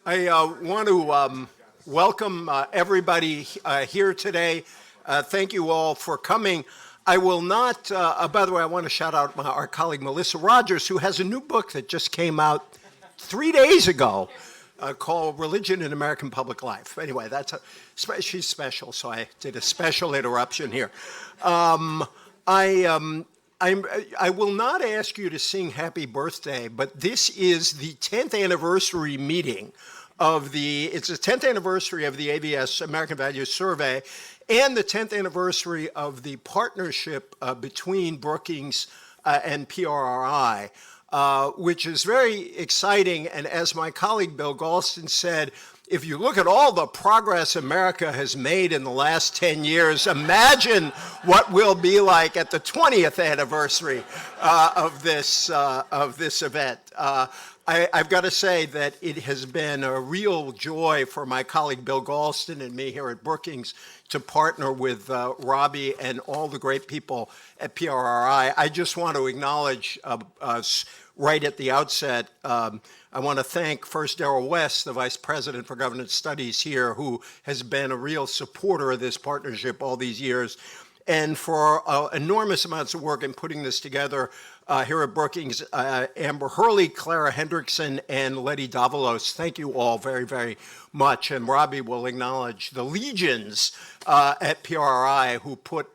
I want to welcome everybody here today. Thank you all for coming. I will not, by the way, I want to shout out our colleague Melissa Rogers, who has a new book that just came out 3 days ago called Religion in American Public Life. Anyway, she's special, so I did a special interruption here. I will not ask you to sing happy birthday, but this is the 10th anniversary meeting of it's the 10th anniversary of the AVS American Values Survey and the 10th anniversary of the partnership between Brookings and PRRI, which is very exciting. And as my colleague Bill Galston said, if you look at all the progress America has made in the last 10 years, imagine what we'll be like at the 20th anniversary of this event. I've got to say that it has been a real joy for my colleague Bill Galston and me here at Brookings to partner with Robbie and all the great people at PRRI. I just want to acknowledge us right at the outset. I want to thank first Darrell West, the Vice President for Governance Studies here, who has been a real supporter of this partnership all these years, and for enormous amounts of work in putting this together here at Brookings, Amber Hurley, Clara Hendrickson, and Letty Davalos. Thank you all very, very much. And Robbie will acknowledge the legions at PRRI who put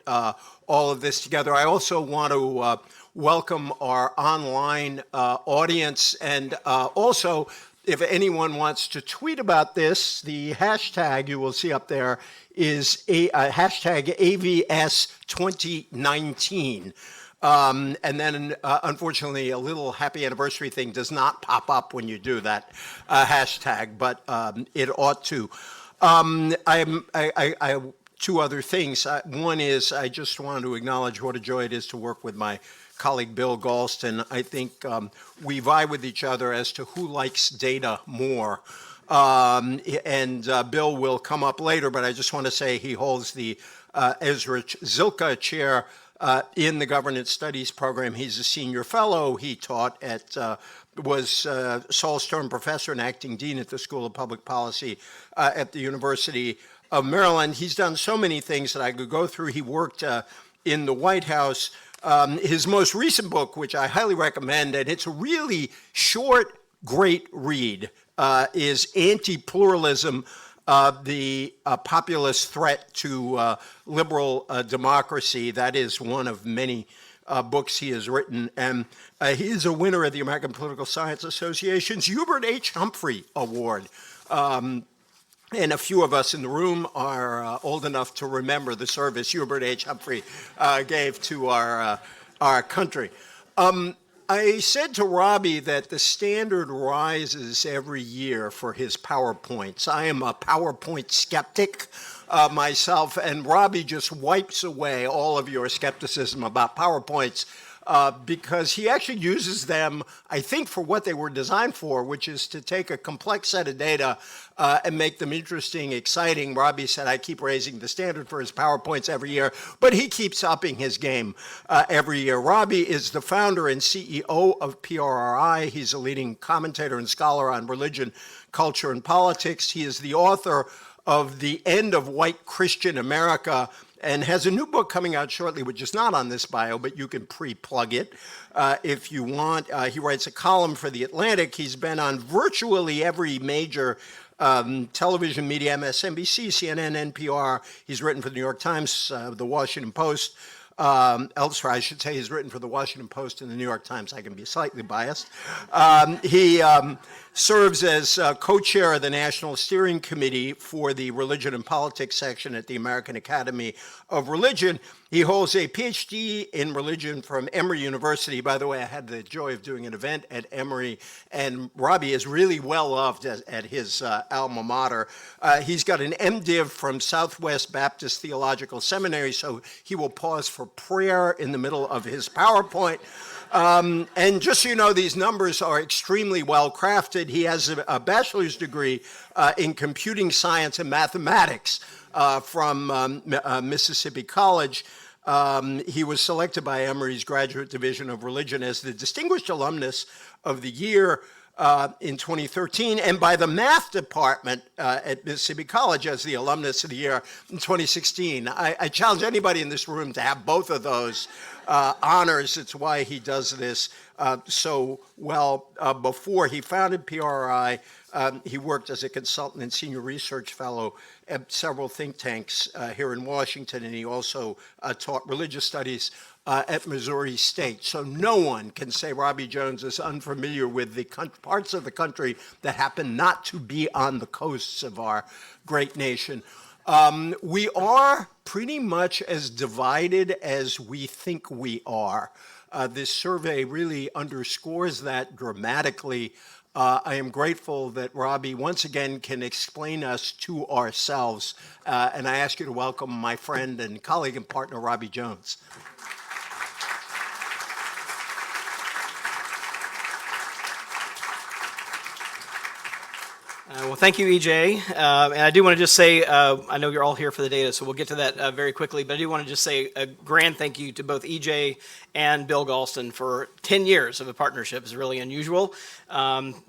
all of this together. I also want to welcome our online audience, and also, if anyone wants to tweet about this, the hashtag you will see up there is hashtag AVS2019. And then, unfortunately, a little happy anniversary thing does not pop up when you do that hashtag, but it ought to. Two other things. One is I just want to acknowledge what a joy it is to work with my colleague Bill Galston. I think we vie with each other as to who likes data more. And Bill will come up later, but I just want to say he holds the Ezra Zilka Chair in the Governance Studies program. He's a senior fellow. He taught was Saul Stern Professor and Acting Dean at the School of Public Policy at the University of Maryland. He's done so many things that I could go through. He worked in the White House. His most recent book, which I highly recommend, and it's a really short, great read, is Anti-Pluralism, the populist threat to liberal democracy. That is one of many books he has written. And he is a winner of the American Political Science Association's Hubert H. Humphrey Award. And a few of us in the room are old enough to remember the service Hubert H. Humphrey gave to our country. I said to Robbie that the standard rises every year for his PowerPoints. I am a PowerPoint skeptic myself, and Robbie just wipes away all of your skepticism about PowerPoints because he actually uses them, I think, for what they were designed for, which is to take a complex set of data and make them interesting, exciting. Robbie said, I keep raising the standard for his PowerPoints every year, but he keeps upping his game every year. Robbie is the founder and CEO of PRRI. He's a leading commentator and scholar on religion, culture, and politics. He is the author of The End of White Christian America, and has a new book coming out shortly, which is not on this bio, but you can pre-plug it if you want. He writes a column for The Atlantic. He's been on virtually every major television media, MSNBC, CNN, NPR. He's written for the New York Times, the Washington Post. Elsewhere, I should say he's written for the Washington Post and the New York Times. I can be slightly biased. He serves as co-chair of the National Steering Committee for the Religion and Politics section at the American Academy of Religion. He holds a PhD in religion from Emory University. By the way, I had the joy of doing an event at Emory, and Robbie is really well loved at his alma mater. He's got an MDiv from Southwest Baptist Theological Seminary, so he will pause for prayer in the middle of his PowerPoint. And just so you know, these numbers are extremely well crafted. He has a bachelor's degree in computing science and mathematics from Mississippi College. He was selected by Emory's Graduate Division of Religion as the Distinguished Alumnus of the Year in 2013, and by the math department at Mississippi College as the alumnus of the year in 2016. I challenge anybody in this room to have both of those honors. It's why he does this so well. Before he founded PRRI, he worked as a consultant and senior research fellow at several think tanks here in Washington, and he also taught religious studies at Missouri State. So no one can say Robbie Jones is unfamiliar with the parts of the country that happen not to be on the coasts of our great nation. We are pretty much as divided as we think we are. This survey really underscores that dramatically. I am grateful that Robbie once again can explain us to ourselves, and I ask you to welcome my friend and colleague and partner, Robbie Jones. Well, thank you, EJ. And I do want to just say, I know you're all here for the data, so we'll get to that very quickly, but I do want to just say a grand thank you to both EJ and Bill Galston for 10 years of a partnership. It's really unusual.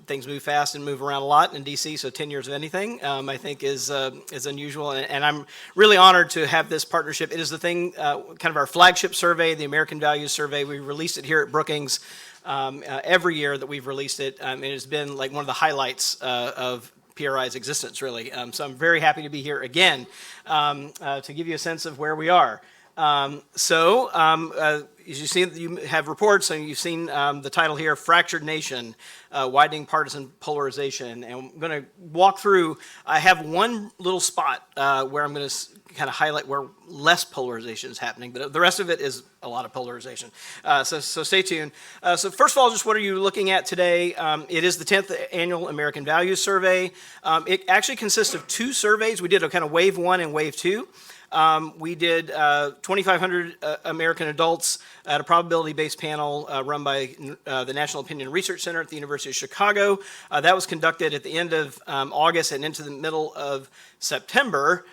Things move fast and move around a lot in DC, so 10 years of anything, I think, is unusual. And I'm really honored to have this partnership. It is the thing, kind of our flagship survey, the American Values Survey. We released it here at Brookings every year that we've released it. It has been like one of the highlights of PRI's existence, really. So I'm very happy to be here again to give you a sense of where we are. As you see, you have reports, and you've seen the title here, Fractured Nation, Widening Partisan Polarization. And I'm going to walk through, I have one little spot where I'm going to kind of highlight where less polarization is happening, but the rest of it is a lot of polarization. So stay tuned. So first of all, just what are you looking at today? It is the 10th Annual American Values Survey. It actually consists of two surveys. We did a kind of wave one and wave two. We did 2,500 American adults at a probability-based panel run by the National Opinion Research Center at the University of Chicago. That was conducted at the end of August and into the middle of September.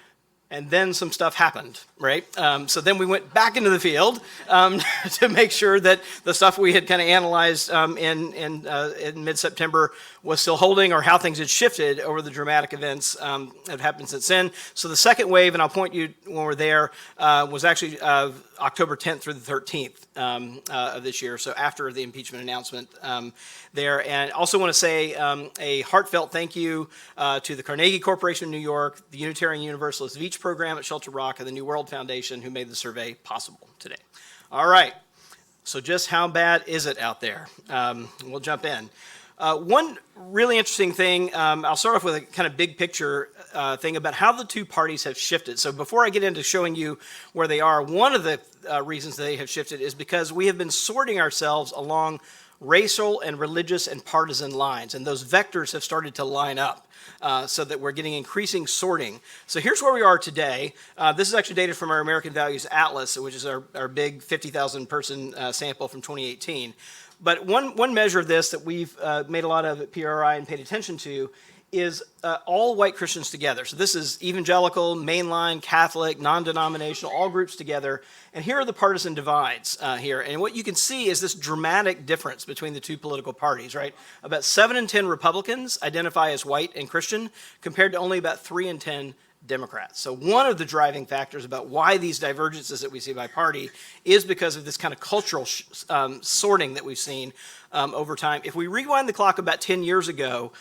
And then some stuff happened, right? So then we went back into the field to make sure that the stuff we had kind of analyzed in mid-September was still holding, or how things had shifted over the dramatic events that have happened since then. So the second wave, and I'll point you when we're there, was actually October 10th through the 13th of this year, so after the impeachment announcement there. And also want to say a heartfelt thank you to the Carnegie Corporation of New York, the Unitarian Universalist VEACH program at Shelter Rock, and the New World Foundation, who made the survey possible today. All right, so just how bad is it out there? We'll jump in. One really interesting thing, I'll start off with a kind of big picture thing about how the two parties have shifted. So before I get into showing you where they are, one of the reasons they have shifted is because we have been sorting ourselves along racial and religious and partisan lines, and those vectors have started to line up. So that we're getting increasing sorting. So here's where we are today. This is actually data from our American Values Atlas, which is our big 50,000 person sample from 2018. But one measure of this that we've made a lot of at PRRI and paid attention to is all white Christians together. So this is evangelical, mainline, Catholic, non-denominational, all groups together. And here are the partisan divides here. And what you can see is this dramatic difference between the two political parties, right? About 7 in 10 Republicans identify as white and Christian, compared to only about 3 in 10 Democrats. So one of the driving factors about why these divergences that we see by party is because of this kind of cultural sorting that we've seen over time. If we rewind the clock about 10 years ago,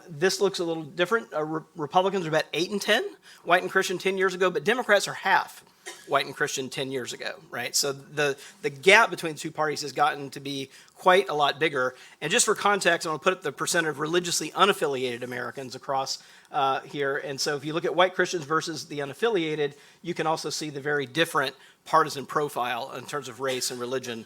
this looks a little different. Republicans are about 8 in 10, white and Christian 10 years ago, but Democrats are half white and Christian 10 years ago, right? So the gap between the two parties has gotten to be quite a lot bigger. And just for context, I'm going to put up the percent of religiously unaffiliated Americans across here. And so if you look at white Christians versus the unaffiliated, you can also see the very different partisan profile in terms of race and religion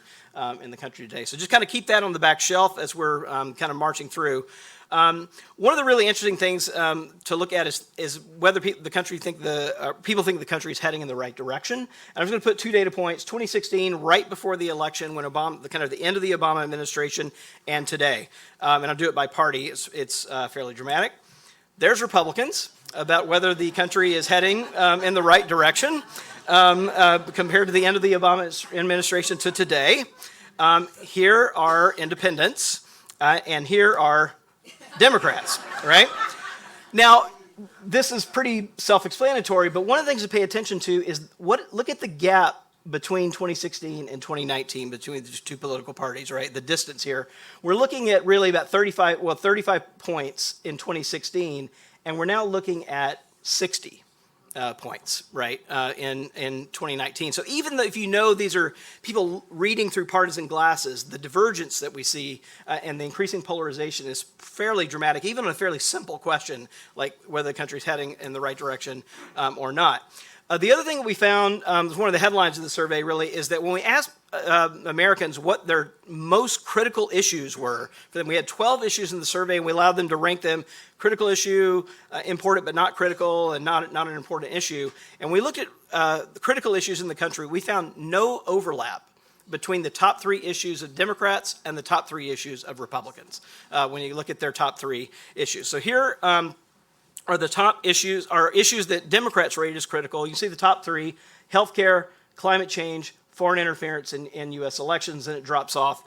in the country today. So just kind of keep that on the back shelf as we're kind of marching through. One of the really interesting things to look at is whether people think the country is heading in the right direction. And I'm just going to put two data points: 2016, right before the election, when the end of the Obama administration, and today. And I'll do it by party. It's fairly dramatic. There's Republicans about whether the country is heading in the right direction compared to the end of the Obama administration to today. Here are independents. and here are Democrats, right? Now, this is pretty self-explanatory, but one of the things to pay attention to is look at the gap between 2016 and 2019 between the two political parties, right? The distance here. We're looking at really about 35 points in 2016, and we're now looking at 60 points, right, in 2019. So even though if you know these are people reading through partisan glasses, the divergence that we see and the increasing polarization is fairly dramatic, even on a fairly simple question like whether the country's heading in the right direction or not. The other thing that we found, was one of the headlines of the survey really, is that when we asked Americans what their most critical issues were for them, we had 12 issues in the survey, and we allowed them to rank them critical issue, important but not critical, and not an important issue. And we looked at the critical issues in the country. We found no overlap between the top 3 issues of Democrats and the top 3 issues of Republicans when you look at their top 3 issues. So here are the top issues, are issues that Democrats rate as critical. You can see the top 3: healthcare, climate change, foreign interference in U.S. elections, and it drops off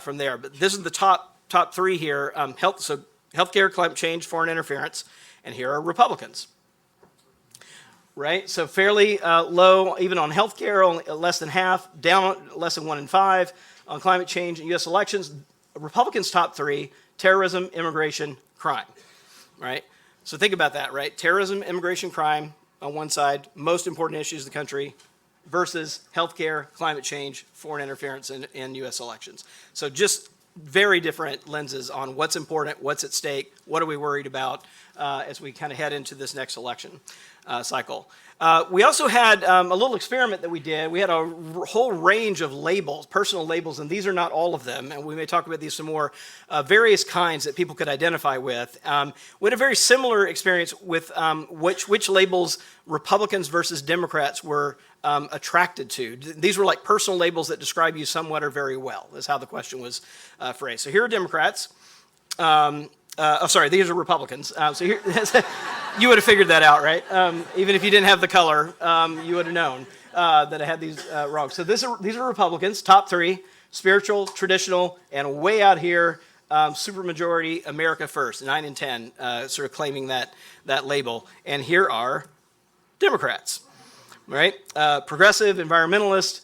from there. But this is the top 3 here: healthcare, climate change, foreign interference, and here are Republicans. Right, so fairly low, even on healthcare, only less than half, down less than 1 in 5 on climate change and U.S. elections. Republicans' top 3: terrorism, immigration, crime. Right. So think about that, right? Terrorism, immigration, crime on one side, most important issues of the country, versus healthcare, climate change, foreign interference in U.S. elections. So just very different lenses on what's important, what's at stake, what are we worried about as we kind of head into this next election cycle. We also had a little experiment that we did. We had a whole range of labels, personal labels, and these are not all of them, and we may talk about these some more, various kinds that people could identify with. We had a very similar experience with which labels Republicans versus Democrats were attracted to. These were like personal labels that describe you somewhat or very well, is how the question was phrased. So here are Democrats. These are Republicans. So here, you would have figured that out, right? Even if you didn't have the color, you would have known that I had these wrong. So these are Republicans, top 3: spiritual, traditional, and way out here, supermajority, America first, 9 and 10, sort of claiming that label. And here are Democrats, right? Progressive, environmentalist,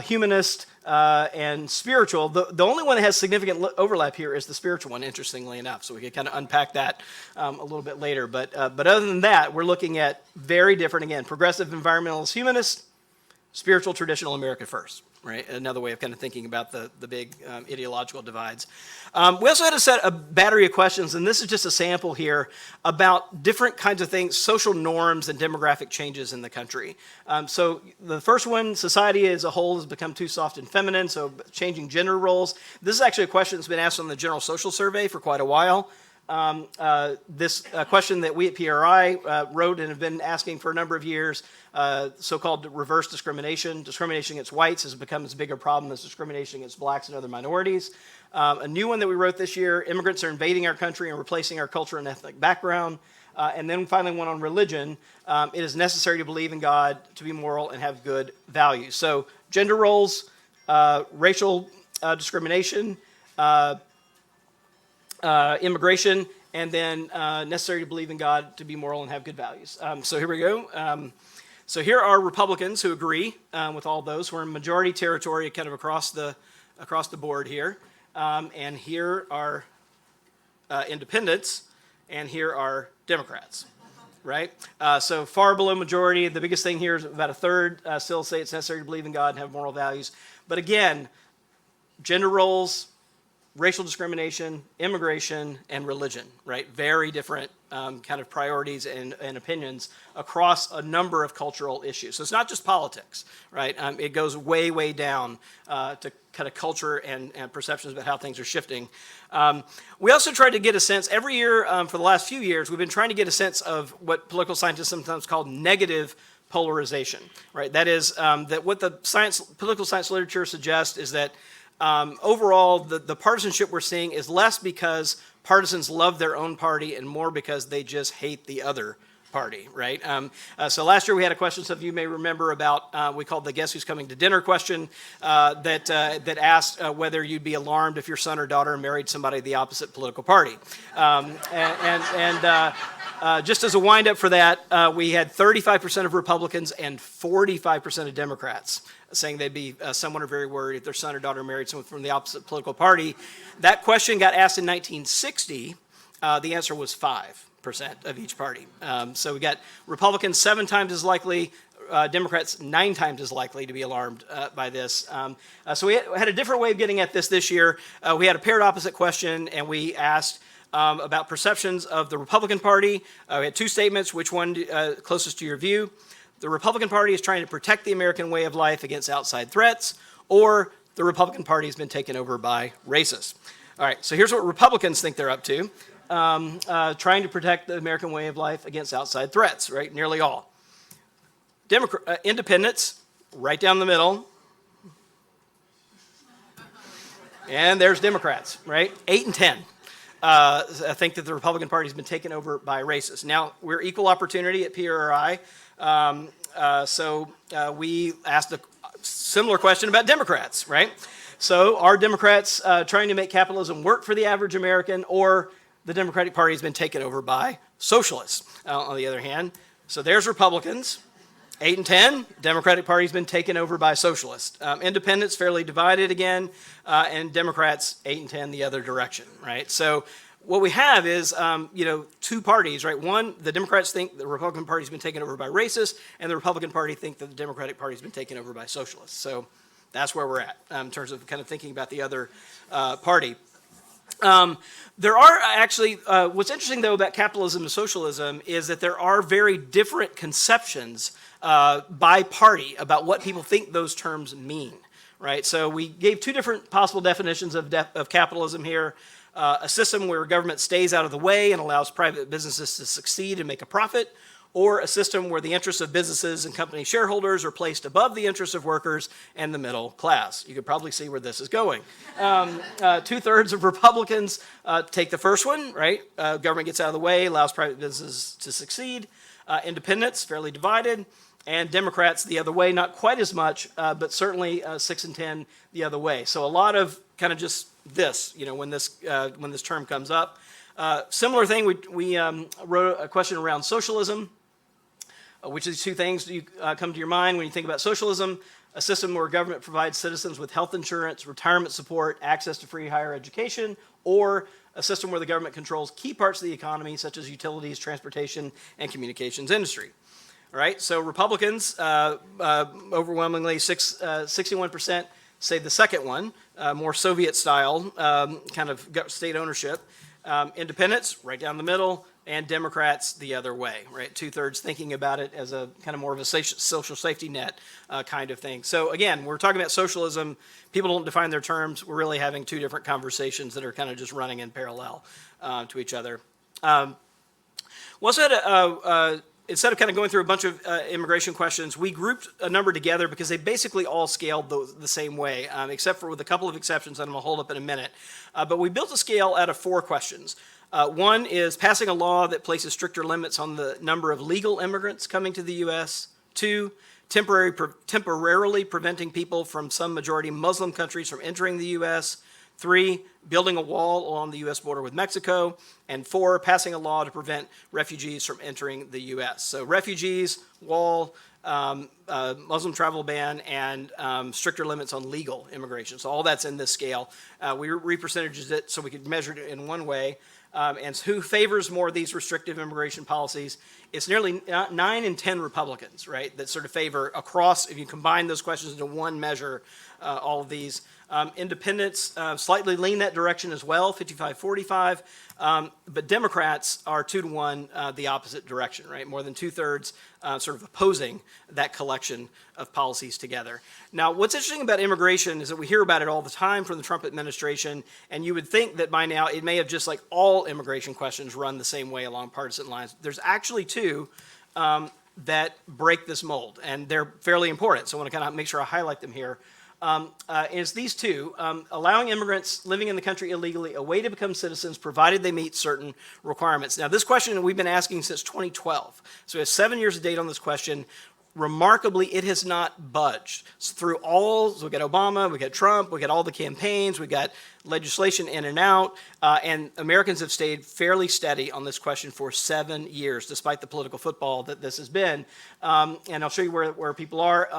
humanist, and spiritual. The only one that has significant overlap here is the spiritual one, interestingly enough. So we can kind of unpack that a little bit later. But other than that, we're looking at very different, again, progressive, environmentalist, humanist, spiritual, traditional, America first. Right, another way of kind of thinking about the big ideological divides. We also had a battery of questions, and this is just a sample here about different kinds of things, social norms and demographic changes in the country. So the first one, society as a whole has become too soft and feminine, so changing gender roles. This is actually a question that's been asked on the General Social Survey for quite a while. This question that we at PRRI wrote and have been asking for a number of years, so-called reverse discrimination. Discrimination against whites has become as big a problem as discrimination against blacks and other minorities. A new one that we wrote this year: immigrants are invading our country and replacing our culture and ethnic background. And then finally one on religion. It is necessary to believe in God, to be moral, and have good values. So gender roles, racial discrimination, immigration, and then necessary to believe in God, to be moral, and have good values. So here we go. So here are Republicans who agree with all those. We're in majority territory kind of across the board here. And here are independents, and here are Democrats, right? So far below majority. The biggest thing here is about a third still say it's necessary to believe in God and have moral values. But again, gender roles, racial discrimination, immigration, and religion, right? Very different kind of priorities and opinions across a number of cultural issues. So it's not just politics, right? It goes way, way down to kind of culture and perceptions about how things are shifting. We also tried to get a sense, every year for the last few years, we've been trying to get a sense of what political scientists sometimes call negative polarization, right? That is, that what the political science literature suggests is that overall, the partisanship we're seeing is less because partisans love their own party and more because they just hate the other Party, right? So last year we had a question, some of you may remember, about we called the Guess Who's Coming to Dinner question that asked whether you'd be alarmed if your son or daughter married somebody of the opposite political party. Just as a wind-up for that, we had 35% of Republicans and 45% of Democrats saying they'd be somewhat or very worried if their son or daughter married someone from the opposite political party. That question got asked in 1960. The answer was 5% of each party. So we got Republicans 7 times as likely, Democrats 9 times as likely to be alarmed by this. So we had a different way of getting at this year. We had a paired opposite question, and we asked about perceptions of the Republican Party. We had 2 statements. Which one closest to your view? The Republican Party is trying to protect the American way of life against outside threats, or the Republican Party has been taken over by racists. All right, so here's what Republicans think they're up to. Trying to protect the American way of life against outside threats, right? Nearly all. Independents, right down the middle. And there's Democrats, right? 8 and 10. I think that the Republican Party has been taken over by racists. Now, we're equal opportunity at PRRI, so we asked a similar question about Democrats, right? So are Democrats trying to make capitalism work for the average American, or the Democratic Party has been taken over by socialists, on the other hand? So there's Republicans, 8 and 10. Democratic Party has been taken over by socialists. Independents fairly divided again, and Democrats 8 and 10 the other direction, right? So what we have is, 2 parties, right? One, the Democrats think the Republican Party has been taken over by racists, and the Republican Party think that the Democratic Party has been taken over by socialists. So that's where we're at in terms of kind of thinking about the other party. There are actually, what's interesting though about capitalism and socialism is that there are very different conceptions by party about what people think those terms mean, right? So we gave 2 different possible definitions of capitalism here. A system where government stays out of the way and allows private businesses to succeed and make a profit, or a system where the interests of businesses and company shareholders are placed above the interests of workers and the middle class. You could probably see where this is going. 2/3 of Republicans take the first one, right? Government gets out of the way, allows private businesses to succeed. Independents, fairly divided. And Democrats the other way, not quite as much, but certainly 6 and 10 the other way. So a lot of kind of just this, when this term comes up. Similar thing, we wrote a question around socialism. Which of these 2 things do you come to your mind when you think about socialism? A system where government provides citizens with health insurance, retirement support, access to free higher education, or a system where the government controls key parts of the economy, such as utilities, transportation, and communications industry. All right, so Republicans, overwhelmingly 61% say the second one, more Soviet style, kind of state ownership. Independents, right down the middle, and Democrats the other way, right? 2/3 thinking about it as a kind of more of a social safety net kind of thing. So again, we're talking about socialism. People don't define their terms. We're really having 2 different conversations that are kind of just running in parallel to each other. We also had instead of kind of going through a bunch of immigration questions, we grouped a number together because they basically all scaled the same way, except for with a couple of exceptions that I'm going to hold up in a minute. But we built a scale out of 4 questions. One is passing a law that places stricter limits on the number of legal immigrants coming to the U.S. 2, temporarily preventing people from some majority Muslim countries from entering the U.S. 3, building a wall along the U.S. border with Mexico. And 4, passing a law to prevent refugees from entering the U.S. So refugees, wall, Muslim travel ban, and stricter limits on legal immigration. So all that's in this scale. We re-percentaged it so we could measure it in one way. And who favors more of these restrictive immigration policies? It's nearly 9 and 10 Republicans, right, that sort of favor across, if you combine those questions into one measure, all of these. Independents slightly lean that direction as well, 55-45. But Democrats are 2-1 the opposite direction, right? More than 2/3 sort of opposing that collection of policies together. Now, what's interesting about immigration is that we hear about it all the time from the Trump administration, and you would think that by now it may have just like all immigration questions run the same way along partisan lines. There's actually 2 that break this mold, and they're fairly important, so I want to kind of make sure I highlight them here. is these two, allowing immigrants living in the country illegally a way to become citizens provided they meet certain requirements. Now, this question we've been asking since 2012. So we have 7 years of data on this question. Remarkably, it has not budged. So through so we got Obama, we got Trump, we got all the campaigns, we got legislation in and out, and Americans have stayed fairly steady on this question for 7 years, despite the political football that this has been. And I'll show you where people are.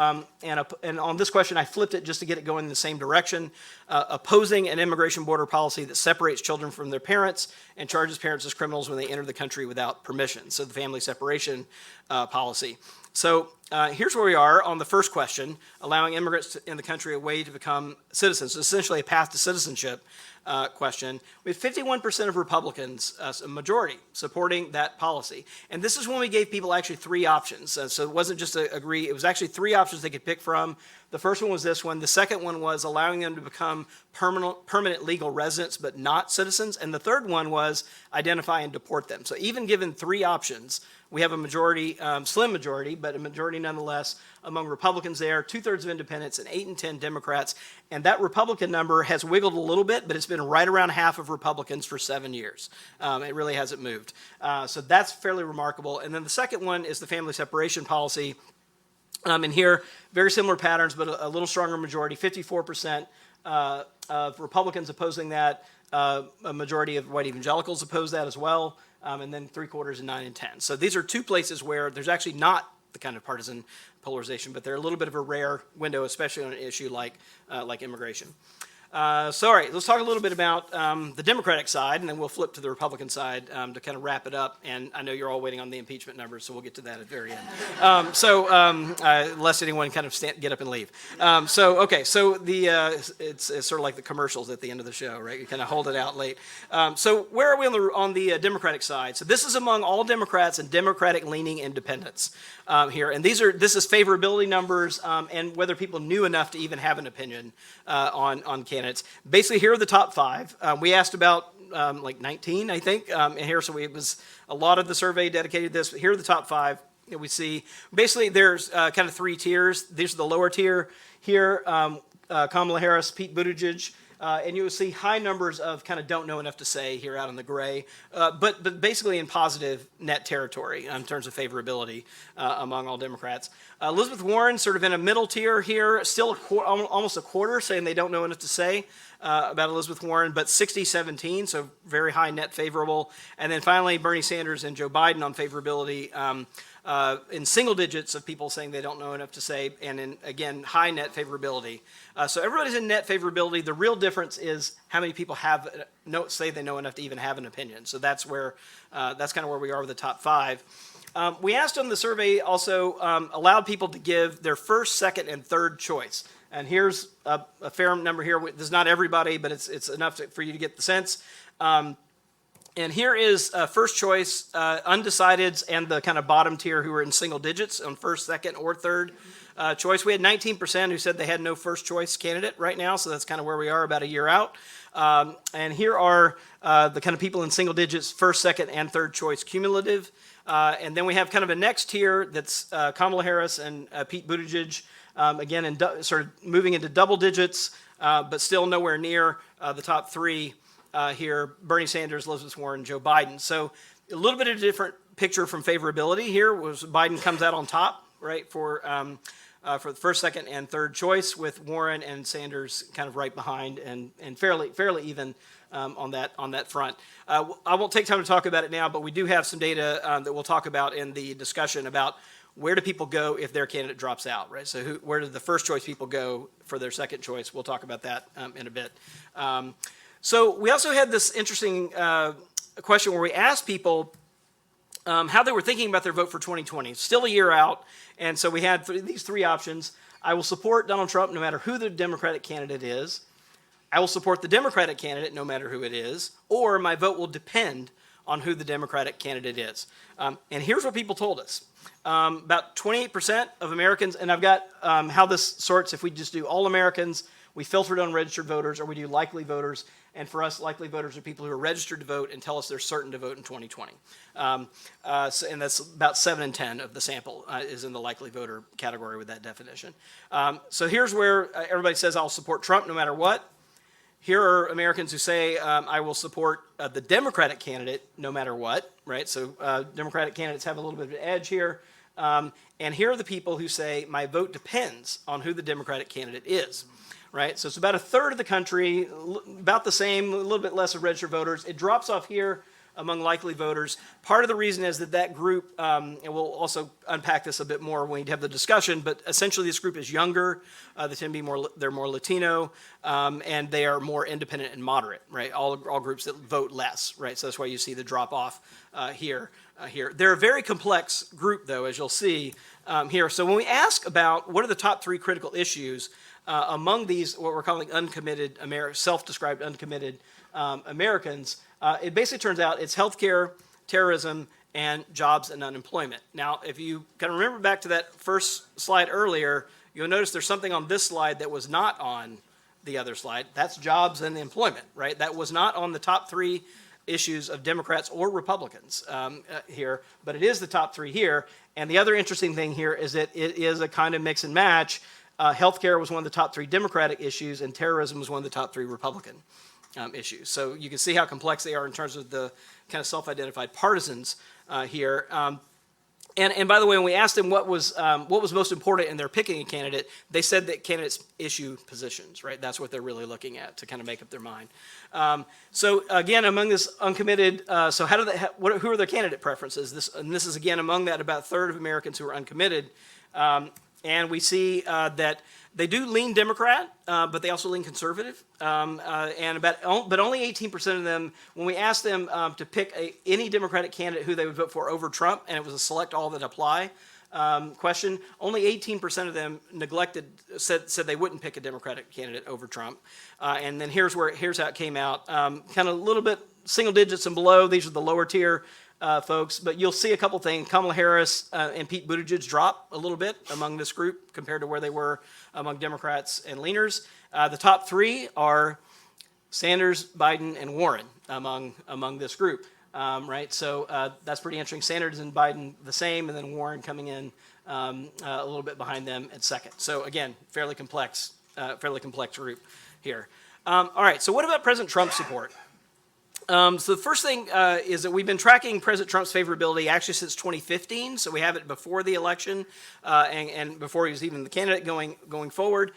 And on this question, I flipped it just to get it going in the same direction, opposing an immigration border policy that separates children from their parents and charges parents as criminals when they enter the country without permission. So the family separation policy. So here's where we are on the first question, allowing immigrants in the country a way to become citizens, essentially a path to citizenship question. We have 51% of Republicans, a majority, supporting that policy. And this is when we gave people actually 3 options. So it wasn't just agree, it was actually 3 options they could pick from. The first one was this one. The second one was allowing them to become permanent legal residents but not citizens. And the third one was identify and deport them. So even given 3 options, we have a majority, slim majority, but a majority nonetheless among Republicans there, 2/3 of independents and 8 in 10 Democrats. And that Republican number has wiggled a little bit, but it's been right around half of Republicans for 7 years. It really hasn't moved. So that's fairly remarkable. And then the second one is the family separation policy. And here, very similar patterns, but a little stronger majority, 54% of Republicans opposing that. A majority of white evangelicals oppose that as well. And then 3/4 and 9 and 10. So these are 2 places where there's actually not the kind of partisan polarization, but they're a little bit of a rare window, especially on an issue like immigration. So all right, let's talk a little bit about the Democratic side, and then we'll flip to the Republican side to kind of wrap it up. And I know you're all waiting on the impeachment numbers, so we'll get to that at the very end. Lest anyone kind of get up and leave. So it's sort of like the commercials at the end of the show, right? You kind of hold it out late. So where are we on the Democratic side? So this is among all Democrats and Democratic-leaning independents here, and this is favorability numbers and whether people knew enough to even have an opinion on candidates. Basically, here are the top 5. We asked about like 19, I think, and here, so it was a lot of the survey dedicated to this. But here are the top 5 that we see. Basically, there's kind of 3 tiers. These are the lower tier. Here, Kamala Harris, Pete Buttigieg, and you will see high numbers of kind of don't know enough to say here out in the gray, but basically in positive net territory in terms of favorability among all Democrats. Elizabeth Warren sort of in a middle tier here, still almost a quarter saying they don't know enough to say about Elizabeth Warren, but 60-17, so very high net favorable. And then finally, Bernie Sanders and Joe Biden on favorability in single digits of people saying they don't know enough to say, and in, again, high net favorability. So everybody's in net favorability. The real difference is how many people say they know enough to even have an opinion. So that's kind of where we are with the top 5. We asked them, the survey also allowed people to give their first, second, and third choice. And here's a fair number here. This is not everybody, but it's enough for you to get the sense. And here is first choice, undecideds, and the kind of bottom tier who are in single digits on first, second, or third choice. We had 19% who said they had no first choice candidate right now, so that's kind of where we are about a year out. And here are the kind of people in single digits, first, second, and third choice cumulative. And then we have kind of a next tier that's Kamala Harris and Pete Buttigieg, again, sort of moving into double digits, but still nowhere near the top 3 here, Bernie Sanders, Elizabeth Warren, Joe Biden. So a little bit of a different picture from favorability here was Biden comes out on top, right, for the first, second, and third choice, with Warren and Sanders kind of right behind and fairly even on that front. I won't take time to talk about it now, but we do have some data that we'll talk about in the discussion about where do people go if their candidate drops out, right? So where do the first choice people go for their second choice? We'll talk about that in a bit. So we also had this interesting question where we asked people how they were thinking about their vote for 2020. Still a year out, and so we had these 3 options. I will support Donald Trump no matter who the Democratic candidate is. I will support the Democratic candidate no matter who it is, or my vote will depend on who the Democratic candidate is. And here's what people told us. About 28% of Americans, and I've got how this sorts if we just do all Americans we filtered unregistered voters, or we do likely voters. And for us, likely voters are people who are registered to vote and tell us they're certain to vote in 2020. And that's about 7 in 10 of the sample is in the likely voter category with that definition. So here's where everybody says, I'll support Trump no matter what. Here are Americans who say, I will support the Democratic candidate no matter what, right? So Democratic candidates have a little bit of an edge here. And here are the people who say, my vote depends on who the Democratic candidate is, right? So it's about a third of the country, about the same, a little bit less of registered voters. It drops off here among likely voters. Part of the reason is that group, and we'll also unpack this a bit more when we have the discussion, but essentially this group is younger. They tend to be they're more Latino, and they are more independent and moderate, right? All groups that vote less, right? So that's why you see the drop off here. They're a very complex group, though, as you'll see here. So when we ask about what are the top 3 critical issues among these, what we're calling uncommitted, self-described uncommitted Americans, it basically turns out it's healthcare, terrorism, and jobs and unemployment. Now, if you kind of remember back to that first slide earlier, you'll notice there's something on this slide that was not on the other slide. That's jobs and employment, right? That was not on the top 3 issues of Democrats or Republicans here, but it is the top 3 here. And the other interesting thing here is that it is a kind of mix and match. Healthcare was one of the top 3 Democratic issues, and terrorism was one of the top 3 Republican issues. So you can see how complex they are in terms of the kind of self-identified partisans here. And by the way, when we asked them what was most important in their picking a candidate, they said that candidates issue positions, right? That's what they're really looking at to kind of make up their mind. So again, among this uncommitted, so who are their candidate preferences? This is again among that about a third of Americans who are uncommitted. And we see that they do lean Democrat, but they also lean conservative. But only 18% of them, when we asked them to pick any Democratic candidate who they would vote for over Trump, and it was a select all that apply question, only 18% of them said they wouldn't pick a Democratic candidate over Trump. And then here's how it came out, kind of a little bit single digits and below. These are the lower tier folks, but you'll see a couple things. Kamala Harris and Pete Buttigieg drop a little bit among this group compared to where they were among Democrats and leaners. The top 3 are Sanders, Biden, and Warren among this group, right? So that's pretty interesting. Sanders and Biden the same, and then Warren coming in a little bit behind them at second. So again, fairly complex group here. All right, so what about President Trump's support? So the first thing is that we've been tracking President Trump's favorability actually since 2015. So we have it before the election and before he was even the candidate going forward.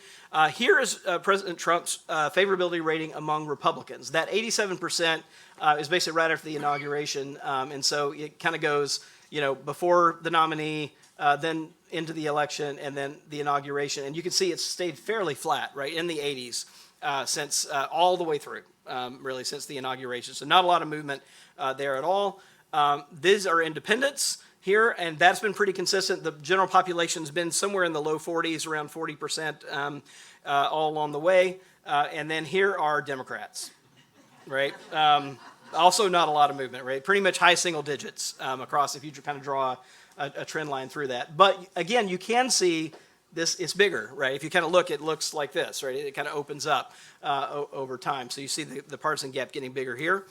Here is President Trump's favorability rating among Republicans. That 87% is basically right after the inauguration. And so it kind of goes, before the nominee, then into the election, and then the inauguration. And you can see it's stayed fairly flat, right, in the 80s since all the way through. Really since the inauguration. So not a lot of movement there at all. These are independents here, and that's been pretty consistent. The general population has been somewhere in the low 40s, around 40% all along the way. And then here are Democrats, right? Also not a lot of movement, right? Pretty much high single digits across if you kind of draw a trend line through that. But again, you can see this, it's bigger, right? If you kind of look, it looks like this, right? It kind of opens up over time. So you see the partisan gap getting bigger here.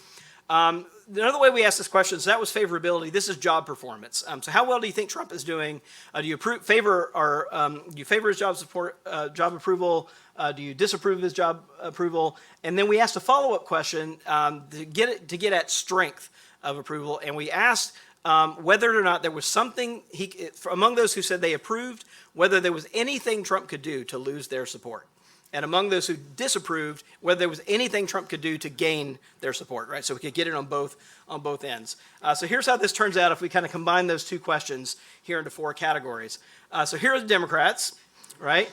Another way we ask this question, so that was favorability. This is job performance. So how well do you think Trump is doing? Do you favor his job approval? Do you disapprove of his job approval? And then we asked a follow-up question to get at strength of approval, and we asked whether or not there was something among those who said they approved, whether there was anything Trump could do to lose their support. And among those who disapproved, whether there was anything Trump could do to gain their support, right? So we could get it on both ends. So here's how this turns out if we kind of combine those 2 questions here into 4 categories. So here are the Democrats, right?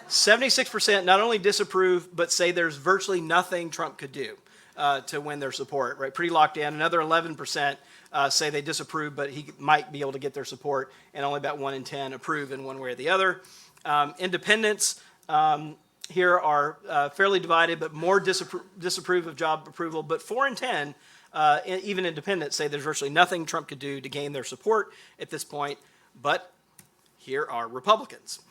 76% not only disapprove, but say there's virtually nothing Trump could do to win their support, right? Pretty locked in. Another 11% say they disapprove, but he might be able to get their support, and only about 1 in 10 approve in one way or the other. Independents here are fairly divided, but more disapprove of job approval, but 4 in 10, even independents, say there's virtually nothing Trump could do to gain their support at this point. But here are Republicans.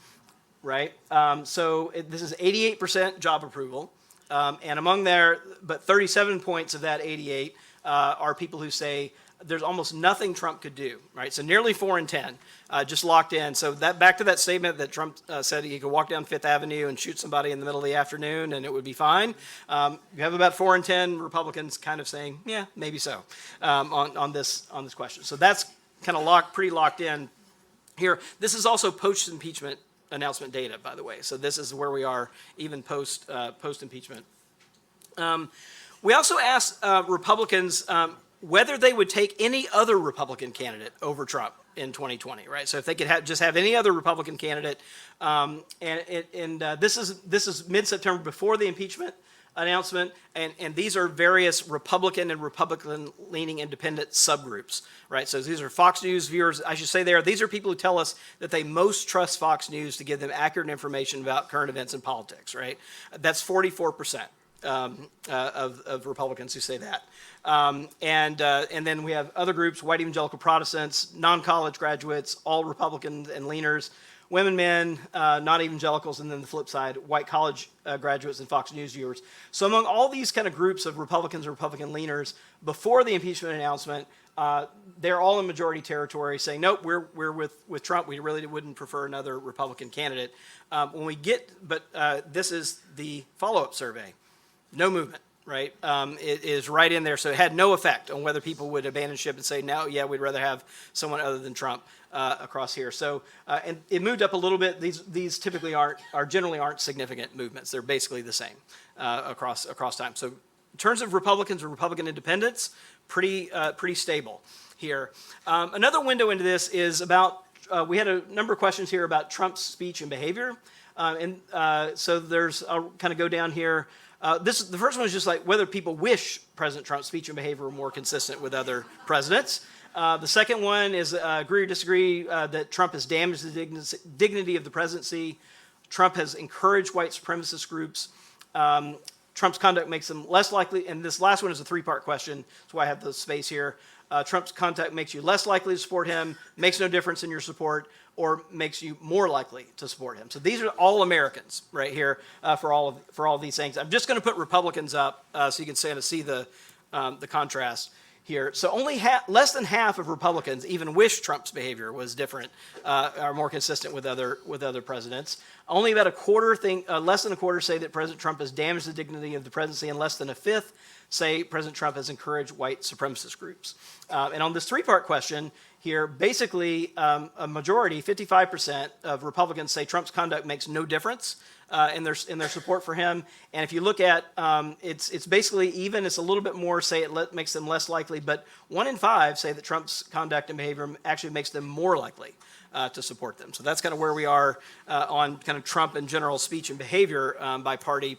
right? This is 88% job approval. And among there, but 37 points of that 88 are people who say there's almost nothing Trump could do, right? So nearly 4 in 10 just locked in. So that back to that statement that Trump said he could walk down Fifth Avenue and shoot somebody in the middle of the afternoon and it would be fine. You have about 4 in 10 Republicans kind of saying, yeah, maybe so, on this question. So that's kind of pretty locked in here. This is also post-impeachment announcement data, by the way. So this is where we are even post-impeachment. We also asked Republicans whether they would take any other Republican candidate over Trump in 2020, right? So if they could just have any other Republican candidate, this is mid-September before the impeachment announcement, and these are various Republican and Republican-leaning independent subgroups, right? So these are Fox News viewers. I should say these are people who tell us that they most trust Fox News to give them accurate information about current events and politics, right? That's 44%. Of Republicans who say that. And then we have other groups, white evangelical Protestants, non-college graduates, all Republicans and leaners, women, men, non-evangelicals, and then the flip side, white college graduates and Fox News viewers. So among all these kind of groups of Republicans and Republican leaners, before the impeachment announcement, they're all in majority territory saying, nope, we're with Trump. We really wouldn't prefer another Republican candidate. This is the follow-up survey. No movement, right? It is right in there, so it had no effect on whether people would abandon ship and say, no, yeah, we'd rather have someone other than Trump across here. So, and it moved up a little bit. These typically generally aren't significant movements. They're basically the same across time. So, in terms of Republicans or Republican independents, pretty stable here. Another window into this is about. We had a number of questions here about Trump's speech and behavior, so I'll kind of go down here. The first one is just like whether people wish President Trump's speech and behavior were more consistent with other presidents. The second one is agree or disagree that Trump has damaged the dignity of the presidency. Trump has encouraged white supremacist groups. Trump's conduct makes them less likely, and this last one is a three-part question. That's why I have the space here. Trump's conduct makes you less likely to support him, makes no difference in your support, or makes you more likely to support him. So these are all Americans right here for all of these things. I'm just going to put Republicans up so you can kind of see the contrast here. So only less than half of Republicans even wish Trump's behavior was different or more consistent with other presidents. Only about less than a quarter say that President Trump has damaged the dignity of the presidency, and less than a fifth say President Trump has encouraged white supremacist groups. And on this three-part question here, basically a majority, 55% of Republicans say Trump's conduct makes no difference in their support for him. And if you look at, it's basically even. It's a little bit more say it makes them less likely, but 1 in 5 say that Trump's conduct and behavior actually makes them more likely to support them. So that's kind of where we are on kind of Trump and general speech and behavior by party.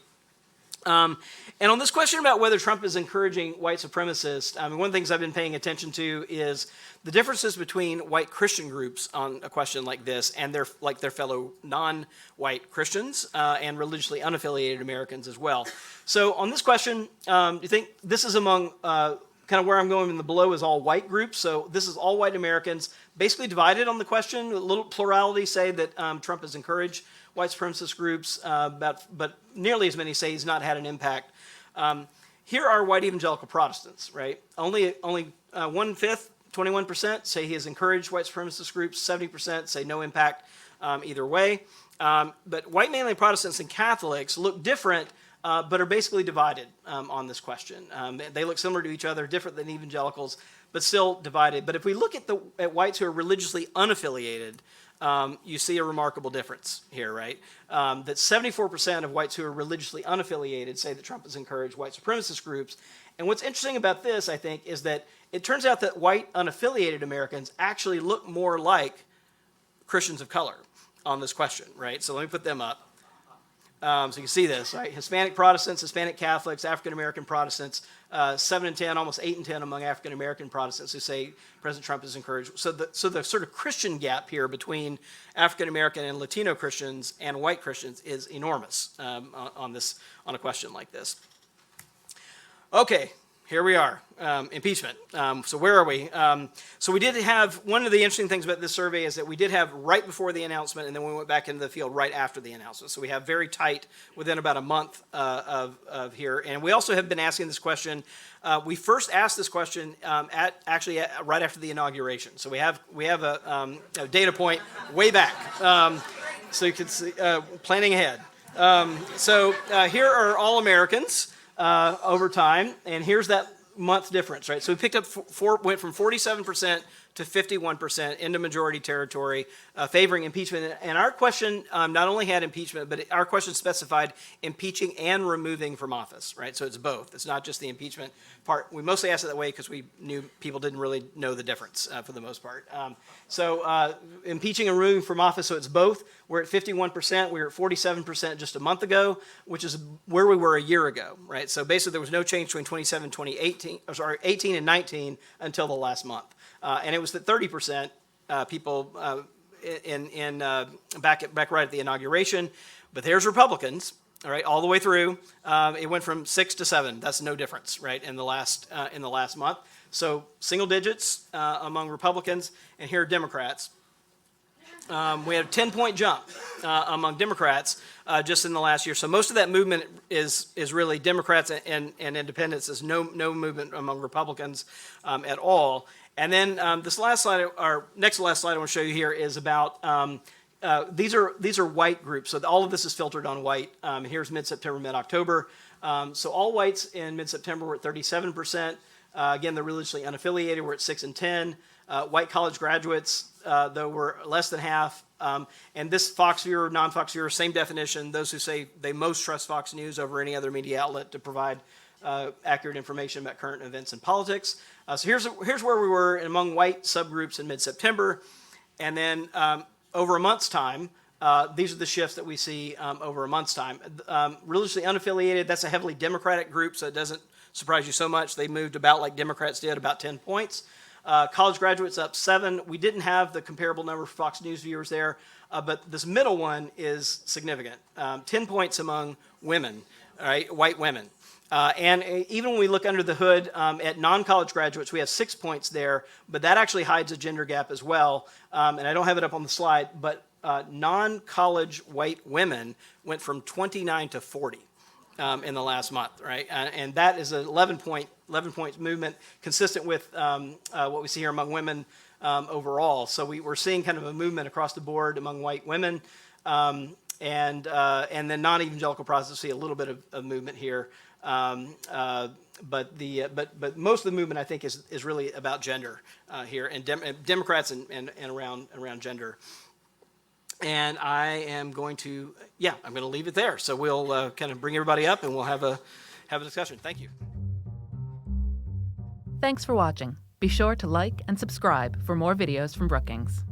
And on this question about whether Trump is encouraging white supremacists, one of the things I've been paying attention to is the differences between white Christian groups on a question like this and their fellow non-white Christians and religiously unaffiliated Americans as well. So on this question, do you think this is among kind of where I'm going in the below is all white groups. So this is all white Americans basically divided on the question. A little plurality say that Trump has encouraged white supremacist groups, but nearly as many say he's not had an impact. Here are white evangelical Protestants, right? Only 1/5, 21% say he has encouraged white supremacist groups. 70% say no impact either way. But white mainline Protestants and Catholics look different, but are basically divided on this question. They look similar to each other, different than evangelicals, but still divided. But if we look at whites who are religiously unaffiliated, you see a remarkable difference here, right? That 74% of whites who are religiously unaffiliated say that Trump has encouraged white supremacist groups. And what's interesting about this, I think, is that it turns out that white unaffiliated Americans actually look more like Christians of color on this question, right? So let me put them up. So you can see this, right? Hispanic Protestants, Hispanic Catholics, African-American Protestants, 7 in 10, almost 8 in 10 among African-American Protestants who say President Trump has encouraged. So the sort of Christian gap here between African-American and Latino Christians and white Christians is enormous on a question like this. Okay, here we are, impeachment. So where are we? So we did have, one of the interesting things about this survey is that we did have right before the announcement, and then we went back into the field right after the announcement. So we have very tight within about a month of here. And we also have been asking this question. We first asked this question right after the inauguration. So we have a data point way back. So you can see, planning ahead. So here are all Americans over time, and here's that month difference, right? So we picked up went from 47% to 51% into majority territory, favoring impeachment. And our question not only had impeachment, but our question specified impeaching and removing from office, right? So it's both. It's not just the impeachment part. We mostly asked it that way because we knew people didn't really know the difference for the most part. So impeaching and removing from office, so it's both. We're at 51%. We were at 47% just a month ago, which is where we were a year ago, right? So basically there was no change between 18 and 19 until the last month. And it was that 30% people back right at the inauguration. But there's Republicans, all right, all the way through. It went from 6 to 7. That's no difference, right, in the last month. So single digits among Republicans, and here are Democrats. We had a 10-point jump among Democrats just in the last year. So most of that movement is really Democrats and independents. There's no movement among Republicans at all. And then this last slide, or next to last slide I want to show you here is about, these are white groups. So all of this is filtered on white. Here's mid-September, mid-October. So all whites in mid-September were at 37%. Again, the religiously unaffiliated were at 6 and 10. White college graduates, though, were less than half. And this Fox viewer, non-Fox viewer, same definition. Those who say they most trust Fox News over any other media outlet to provide accurate information about current events and politics. So here's where we were among white subgroups in mid-September. And then over a month's time, these are the shifts that we see over a month's time. Religiously unaffiliated, that's a heavily Democratic group, so it doesn't surprise you so much. They moved about like Democrats did, about 10 points. College graduates up 7. We didn't have the comparable number for Fox News viewers there, but this middle one is significant. 10 points among women, all right, white women. And even when we look under the hood at non-college graduates, we have 6 points there, but that actually hides a gender gap as well. And I don't have it up on the slide, but non-college white women went from 29 to 40 in the last month, right? And that is an 11 point movement, consistent with what we see here among women overall. So we're seeing kind of a movement across the board among white women, and then non-evangelical Protestants see a little bit of movement here. But most of the movement, I think, is really about gender here, and Democrats and around gender. And I am going to, I'm going to leave it there. So we'll kind of bring everybody up, and we'll have a discussion. Thank you. Thanks for watching. Be sure to like and subscribe for more videos from Brookings.